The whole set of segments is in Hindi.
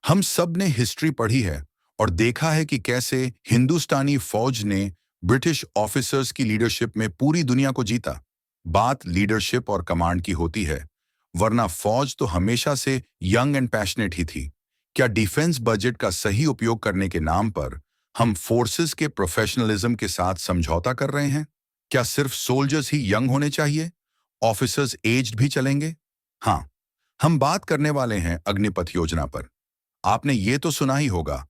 हम सब ने हिस्ट्री पढ़ी है और देखा है कि कैसे हिंदुस्तानी फौज ने ब्रिटिश ऑफिसर्स की लीडरशिप में पूरी दुनिया को जीता। बात लीडरशिप और कमांड की होती है, वरना फौज तो हमेशा से यंग एंड पैशनेट ही थी। क्या डिफेंस बजट का सही उपयोग करने के नाम पर हम फोर्सेस के प्रोफेशनलिज्म के साथ समझौता कर रहे हैं? क्या सिर्फ सोल्जर्स ही यंग होने चाहिए, ऑफिसर्स एज्ड भी चलेंगे? हाँ, हम बात करने वाले हैं अग्निपथ योजना पर। आपने ये तो सुना ही होगा,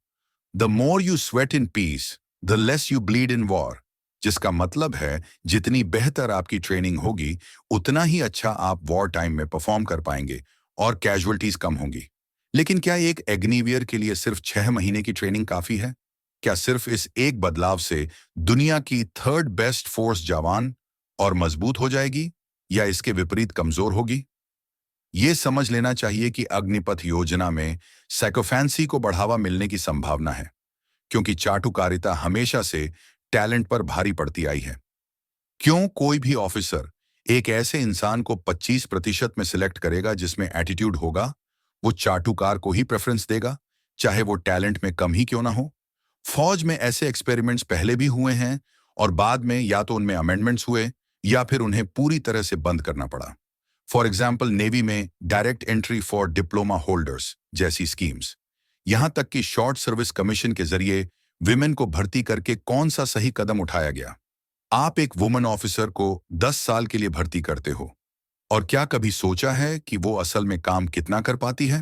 the more you sweat in peace the less you bleed in war. जिसका मतलब है जितनी बेहतर आपकी ट्रेनिंग होगी उतना ही अच्छा आप वॉर टाइम में परफॉर्म कर पाएंगे और कैजुअलिटीज कम होंगी। लेकिन क्या एक एग्निवियर के लिए सिर्फ 6 महीने की ट्रेनिंग काफी है? क्या सिर्फ इस एक बदलाव से दुनिया की थर्ड बेस्ट फोर्स जवान और मजबूत हो जाएगी, या इसके विपरीत कमजोर होगी? ये समझ लेना चाहिए कि अग्निपथ योजना में साइकोफैंसी को बढ़ावा मिलने की संभावना है, क्योंकि चाटुकारिता हमेशा से टैलेंट पर भारी पड़ती आई है। क्यों कोई भी ऑफिसर एक ऐसे इंसान को 25% में सिलेक्ट करेगा जिसमें एटीट्यूड होगा? वो चाटुकार को ही प्रेफरेंस देगा, चाहे वो टैलेंट में कम ही क्यों ना हो। फौज में ऐसे एक्सपेरिमेंट्स पहले भी हुए हैं और बाद में या तो उनमें अमेंडमेंट्स हुए या फिर उन्हें पूरी तरह से बंद करना पड़ा। फॉर एग्जाम्पल, नेवी में direct entry for diploma holders जैसी स्कीम्स, यहां तक कि शॉर्ट सर्विस कमीशन के जरिए विमेन को भर्ती करके कौन सा सही कदम उठाया गया? आप एक वुमेन ऑफिसर को 10 साल के लिए भर्ती करते हो, और क्या कभी सोचा है कि वो असल में काम कितना कर पाती है?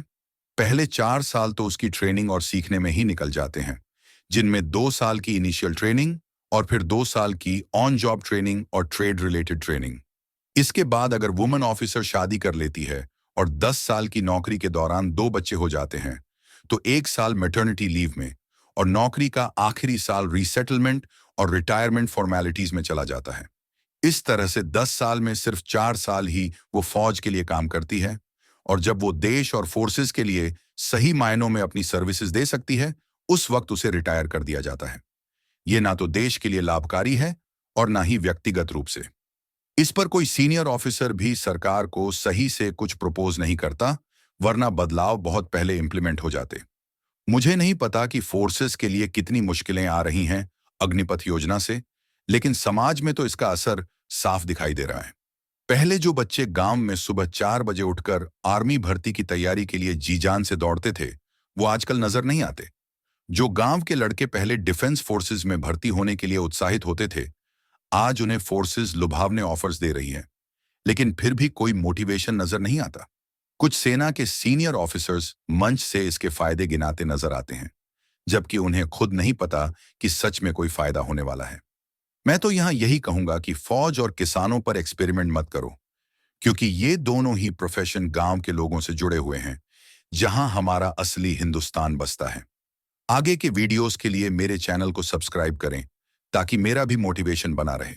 पहले 4 साल तो उसकी ट्रेनिंग और सीखने में ही निकल जाते हैं, जिनमें 2 साल की इनिशियल ट्रेनिंग और फिर 2 साल की ऑन जॉब ट्रेनिंग और ट्रेड रिलेटेड ट्रेनिंग। इसके बाद अगर वुमेन ऑफिसर शादी कर लेती है और 10 साल की नौकरी के दौरान 2 बच्चे हो जाते हैं, तो 1 साल मैटरनिटी लीव में और नौकरी का आखिरी साल रीसेटलमेंट और रिटायरमेंट फॉर्मेलिटीज में चला जाता है। इस तरह से 10 साल में सिर्फ 4 साल ही वो फौज के लिए काम करती है, और जब वो देश और फोर्सेस के लिए सही मायनों में अपनी सर्विसेज दे सकती है, उस वक्त उसे रिटायर कर दिया जाता है। ये ना तो देश के लिए लाभकारी है और ना ही व्यक्तिगत रूप से। इस पर कोई सीनियर ऑफिसर भी सरकार को सही से कुछ प्रपोज नहीं करता, वरना बदलाव बहुत पहले इंप्लीमेंट हो जाते। मुझे नहीं पता कि फोर्सेस के लिए कितनी मुश्किलें आ रही हैं अग्निपथ योजना से, लेकिन समाज में तो इसका असर साफ दिखाई दे रहा है। पहले जो बच्चे गांव में सुबह 4 बजे उठकर आर्मी भर्ती की तैयारी के लिए जी जान से दौड़ते थे, वो आजकल नजर नहीं आते। जो गांव के लड़के पहले डिफेंस फोर्सेस में भर्ती होने के लिए उत्साहित होते थे, आज उन्हें फोर्सेस लुभावने ऑफर्स दे रही है, लेकिन फिर भी कोई मोटिवेशन नजर नहीं आता। कुछ सेना के सीनियर ऑफिसर्स मंच से इसके फायदे गिनाते नजर आते हैं, जबकि उन्हें खुद नहीं पता कि सच में कोई फायदा होने वाला है। मैं तो यहां यही कहूंगा कि फौज और किसानों पर एक्सपेरिमेंट मत करो, क्योंकि ये दोनों ही प्रोफेशन गांव के लोगों से जुड़े हुए हैं, जहां हमारा असली हिंदुस्तान बसता है। आगे के वीडियोस के लिए मेरे चैनल को सब्सक्राइब करें, ताकि मेरा भी मोटिवेशन बना रहे।